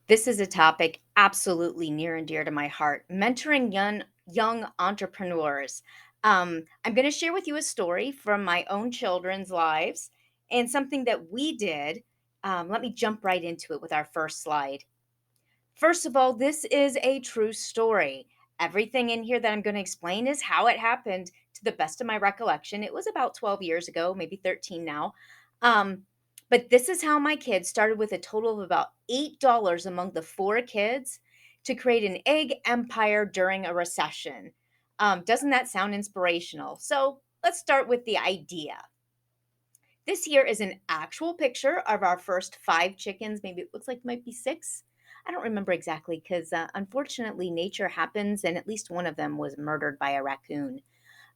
This is a topic absolutely near and dear to my heart, mentoring young entrepreneurs. I'm going to share with you a story from my own children's lives and something that we did. Let me jump right into it with our first slide. First of all, this is a true story. Everything in here that I'm going to explain is how it happened to the best of my recollection. It was about 12 years ago, maybe 13 now. Um, but this is how my kids started with a total of about $8 among the four kids to create an egg empire during a recession. Doesn't that sound inspirational? So let's start with the idea. This here is an actual picture of our first five chickens. Maybe it looks like it might be six. I don't remember exactly because unfortunately nature happens and at least one of them was murdered by a raccoon.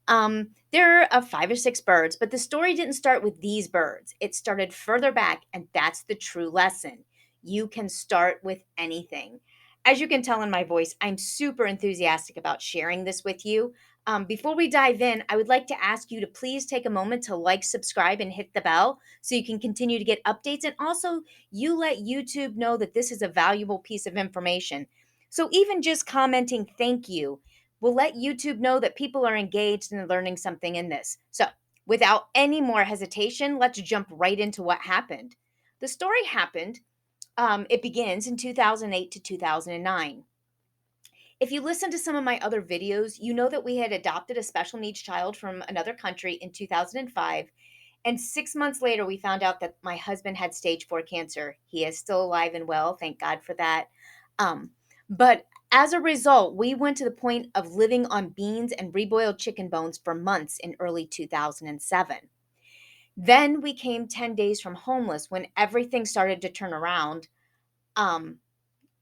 There are five or six birds, but the story didn't start with these birds. It started further back, and that's the true lesson. You can start with anything. As you can tell in my voice, I'm super enthusiastic about sharing this with you. Before we dive in, I would like to ask you to please take a moment to like, subscribe, and hit the bell so you can continue to get updates. And also, you let YouTube know that this is a valuable piece of information. So, even just commenting thank you will let YouTube know that people are engaged and learning something in this. So, without any more hesitation, let's jump right into what happened. The story happened, it begins in 2008 to 2009. If you listen to some of my other videos, you know that we had adopted a special needs child from another country in 2005. And 6 months later, we found out that my husband had stage four cancer. He is still alive and well. Thank God for that. But as a result, we went to the point of living on beans and reboiled chicken bones for months in early 2007. Then we came 10 days from homeless when everything started to turn around. Um,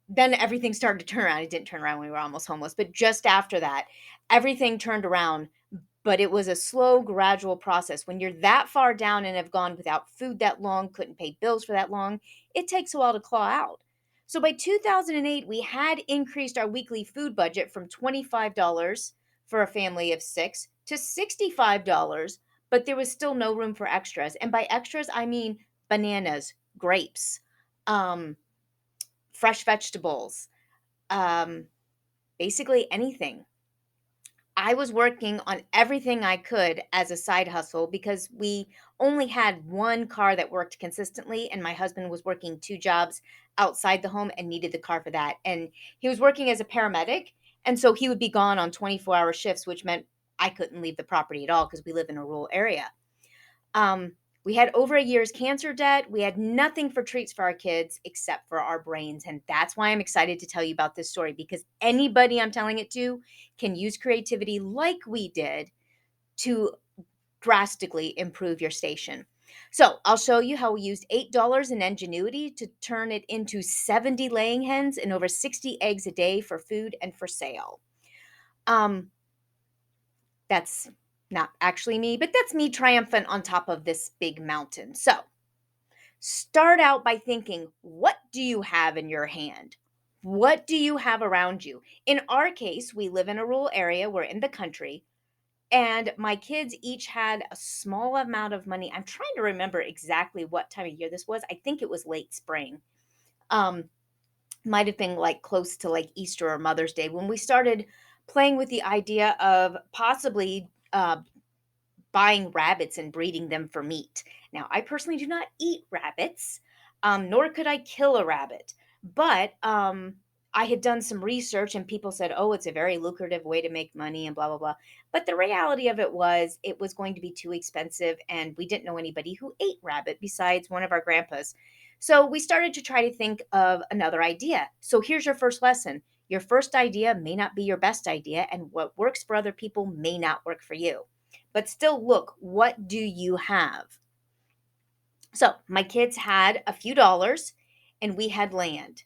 then everything started to turn around. It didn't turn around when we were almost homeless, but just after that, everything turned around. But it was a slow, gradual process. When you're that far down and have gone without food that long, couldn't pay bills for that long, it takes a while to claw out. So by 2008, we had increased our weekly food budget from $25 for a family of six to $65, but there was still no room for extras. And by extras, I mean bananas, grapes, um, fresh vegetables, um, basically anything. I was working on everything I could as a side hustle because we only had one car that worked consistently, and my husband was working two jobs outside the home and needed the car for that. And he was working as a paramedic, and so he would be gone on 24-hour shifts, which meant I couldn't leave the property at all because we live in a rural area. Um, we had over a year's cancer debt. We had nothing for treats for our kids except for our brains. And that's why I'm excited to tell you about this story because anybody I'm telling it to can use creativity like we did to drastically improve your station. So I'll show you how we used $8 in ingenuity to turn it into 70 laying hens and over 60 eggs a day for food and for sale. Um, that's not actually me, but that's me triumphant on top of this big mountain. So start out by thinking, what do you have in your hand? What do you have around you? In our case, we live in a rural area, we're in the country, and my kids each had a small amount of money. I'm trying to remember exactly what time of year this was. I think it was late spring. Um, might have been like close to like Easter or Mother's Day when we started playing with the idea of possibly buying rabbits and breeding them for meat. Now, I personally do not eat rabbits, nor could I kill a rabbit. But I had done some research and people said, oh, it's a very lucrative way to make money and blah, blah, blah. But the reality of it was going to be too expensive. And we didn't know anybody who ate rabbit besides one of our grandpas. So we started to try to think of another idea. So here's your first lesson. Your first idea may not be your best idea, and what works for other people may not work for you. But still, look, what do you have? So, my kids had a few dollars and we had land.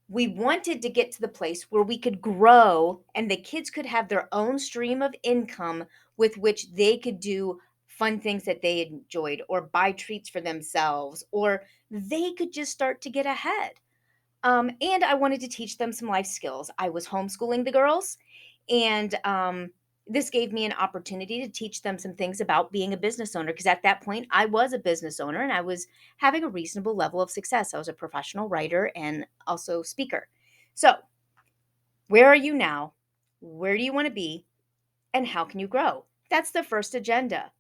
We wanted to get to the place where we could grow and the kids could have their own stream of income with which they could do fun things that they enjoyed or buy treats for themselves or they could just start to get ahead. And I wanted to teach them some life skills. I was homeschooling the girls, and This gave me an opportunity to teach them some things about being a business owner, because at that point I was a business owner and I was having a reasonable level of success. I was a professional writer and also speaker. So, where are you now? Where do you want to be? And how can you grow? That's the first agenda.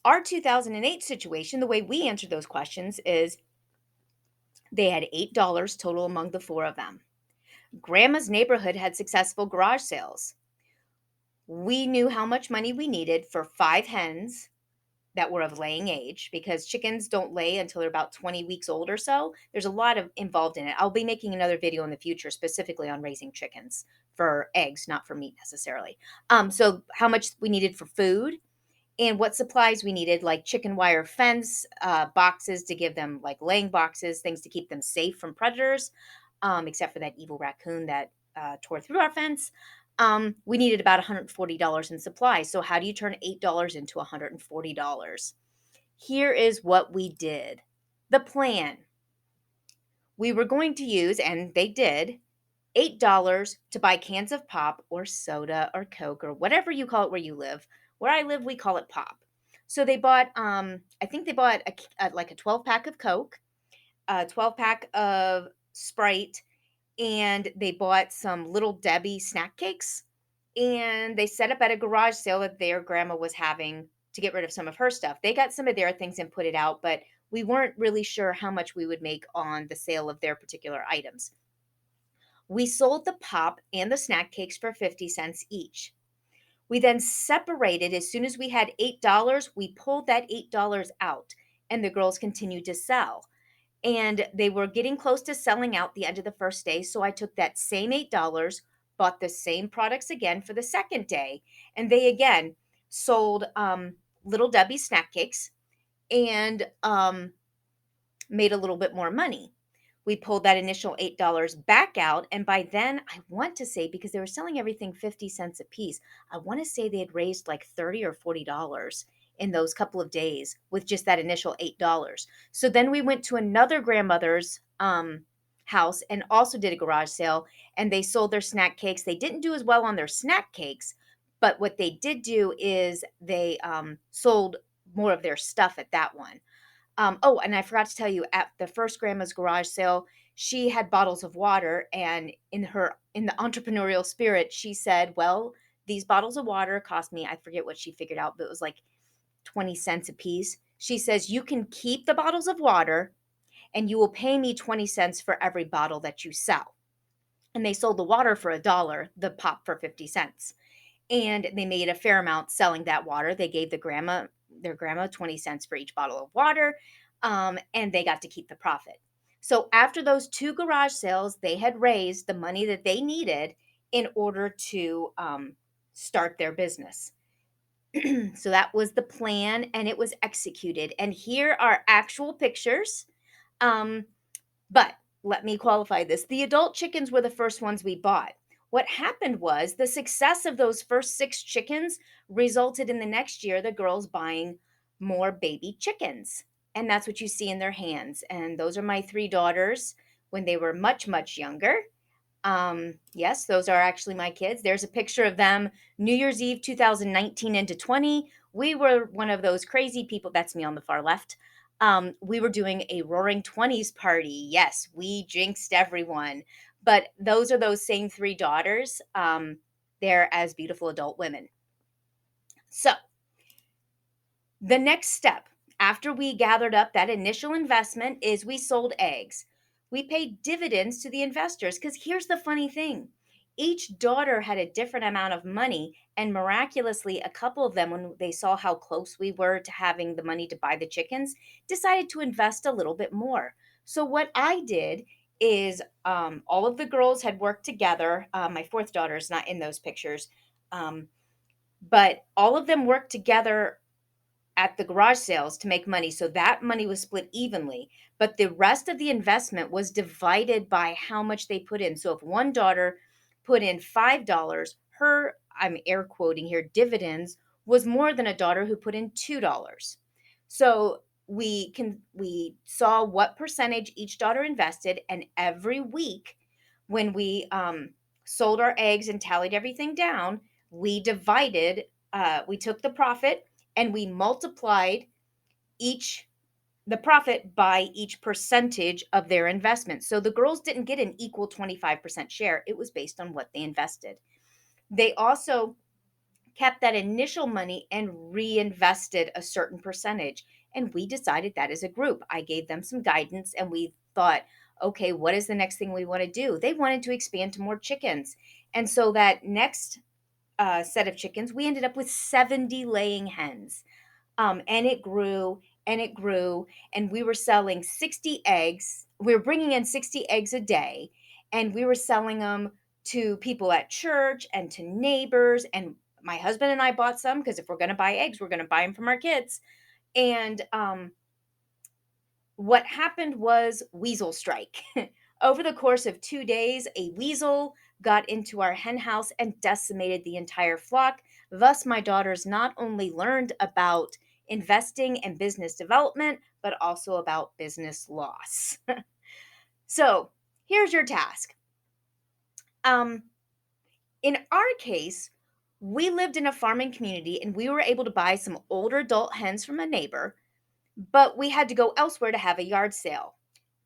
Our 2008 situation, the way we answered those questions is they had $8 total among the four of them. Grandma's neighborhood had successful garage sales. We knew how much money we needed for 5 hens that were of laying age, because chickens don't lay until they're about 20 weeks old or so. There's a lot of involved in it. I'll be making another video in the future specifically on raising chickens for eggs, not for meat necessarily. So how much we needed for food and what supplies we needed, like chicken wire fence, boxes to give them, like laying boxes, things to keep them safe from predators, except for that evil raccoon that tore through our fence. We needed about $140 in supplies. So, how do you turn $8 into $140? Here is what we did. The plan. We were going to use, and they did, $8 to buy cans of pop or soda or Coke or whatever you call it where you live. Where I live, we call it pop. So they bought, I think they bought like a 12 pack of Coke, a 12 pack of Sprite, and they bought some Little Debbie snack cakes. And they set up at a garage sale that their grandma was having to get rid of some of her stuff. They got some of their things and put it out, but we weren't really sure how much we would make on the sale of their particular items. We sold the pop and the snack cakes for 50 cents each. We then separated as soon as we had $8, we pulled that $8 out and the girls continued to sell. And they were getting close to selling out the end of the first day. So I took that same $8, bought the same products again for the second day, and they again sold Little Debbie snack cakes and made a little bit more money. We pulled that initial $8 back out. And by then, I want to say, because they were selling everything 50 cents a piece, I want to say they had raised like $30 or $40 in those couple of days with just that initial $8. So then we went to another grandmother's house and also did a garage sale, and they sold their snack cakes. They didn't do as well on their snack cakes, but what they did do is they sold more of their stuff at that one. Oh, and I forgot to tell you, at the first grandma's garage sale, she had bottles of water, and in the entrepreneurial spirit, she said, "Well, these bottles of water cost me, I forget what she figured out, but it was like 20 cents a piece." She says, "You can keep the bottles of water and you will pay me 20 cents for every bottle that you sell." And they sold the water for $1, the pop for 50 cents. And they made a fair amount selling that water. They gave their grandma 20 cents for each bottle of water, and they got to keep the profit. So after those two garage sales, they had raised the money that they needed in order to start their business. So that was the plan, and it was executed. And here are actual pictures. Um, but let me qualify this. The adult chickens were the first ones we bought. What happened was the success of those first 6 chickens resulted in the next year the girls buying more baby chickens. And that's what you see in their hands. And those are my 3 daughters when they were much, much younger. Yes, those are actually my kids. There's a picture of them New Year's Eve 2019 into 20. We were one of those crazy people. That's me on the far left. We were doing a roaring 20s party. Yes, we jinxed everyone. But those are those same 3 daughters. They're as beautiful adult women. So, the next step after we gathered up that initial investment is we sold eggs. We paid dividends to the investors, because here's the funny thing. Each daughter had a different amount of money, and miraculously, a couple of them, when they saw how close we were to having the money to buy the chickens, decided to invest a little bit more. So, what I did is all of the girls had worked together. My fourth daughter is not in those pictures, but all of them worked together at the garage sales to make money. So that money was split evenly, but the rest of the investment was divided by how much they put in. So if one daughter put in $5, her, I'm air quoting here, dividends was more than a daughter who put in $2. So we saw what percentage each daughter invested, and every week when we sold our eggs and tallied everything down, we divided, we took the profit and we multiplied each the profit by each percentage of their investment. So the girls didn't get an equal 25% share. It was based on what they invested. They also kept that initial money and reinvested a certain percentage. And we decided that as a group. I gave them some guidance and we thought, okay, what is the next thing we want to do? They wanted to expand to more chickens. And so that next set of chickens, we ended up with 70 laying hens. And it grew and it grew. And we were selling 60 eggs. We were bringing in 60 eggs a day. And we were selling them to people at church and to neighbors. And my husband and I bought some because if we're going to buy eggs, we're going to buy them from our kids. And what happened was weasel strike. Over the course of 2 days, a weasel got into our hen house and decimated the entire flock. Thus, my daughters not only learned about investing and business development, but also about business loss. So, here's your task. Um, in our case, we lived in a farming community and we were able to buy some older adult hens from a neighbor, but we had to go elsewhere to have a yard sale.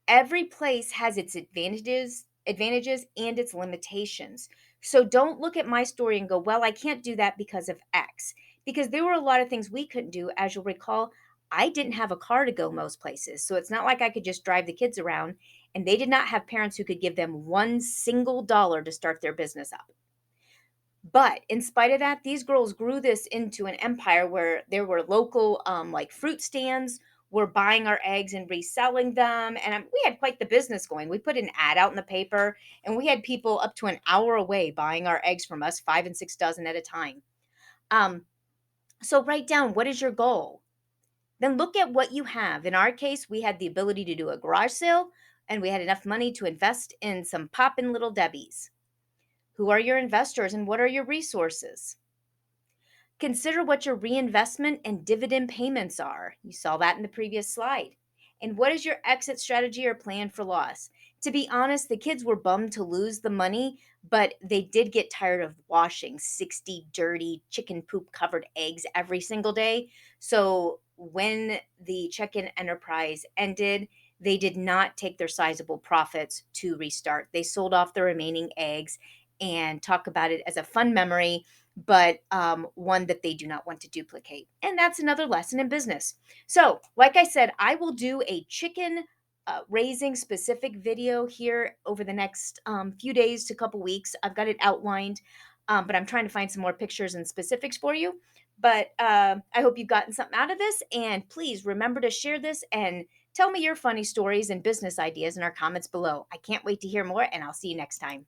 Every place has its advantages and its limitations. So don't look at my story and go, well, I can't do that because of X, because there were a lot of things we couldn't do. As you'll recall, I didn't have a car to go most places, so it's not like I could just drive the kids around, and they did not have parents who could give them one single dollar to start their business up. But in spite of that, these girls grew this into an empire where there were local, like fruit stands were buying our eggs and reselling them. And we had quite the business going. We put an ad out in the paper, and we had people up to an hour away buying our eggs from us, 5 and 6 dozen at a time. Um, so write down, what is your goal? Then look at what you have. In our case, we had the ability to do a garage sale, and we had enough money to invest in some poppin' little Debbies. Who are your investors and what are your resources? Consider what your reinvestment and dividend payments are. You saw that in the previous slide. And what is your exit strategy or plan for loss? To be honest, the kids were bummed to lose the money, but they did get tired of washing 60 dirty chicken poop covered eggs every single day. So when the check-in enterprise ended, they did not take their sizable profits to restart. They sold off the remaining eggs and talk about it as a fun memory, but one that they do not want to duplicate. And that's another lesson in business. So, like I said, I will do a chicken raising specific video here over the next few days to couple weeks. I've got it outlined, but I'm trying to find some more pictures and specifics for you. But I hope you've gotten something out of this. And please remember to share this and tell me your funny stories and business ideas in our comments below. I can't wait to hear more, and I'll see you next time.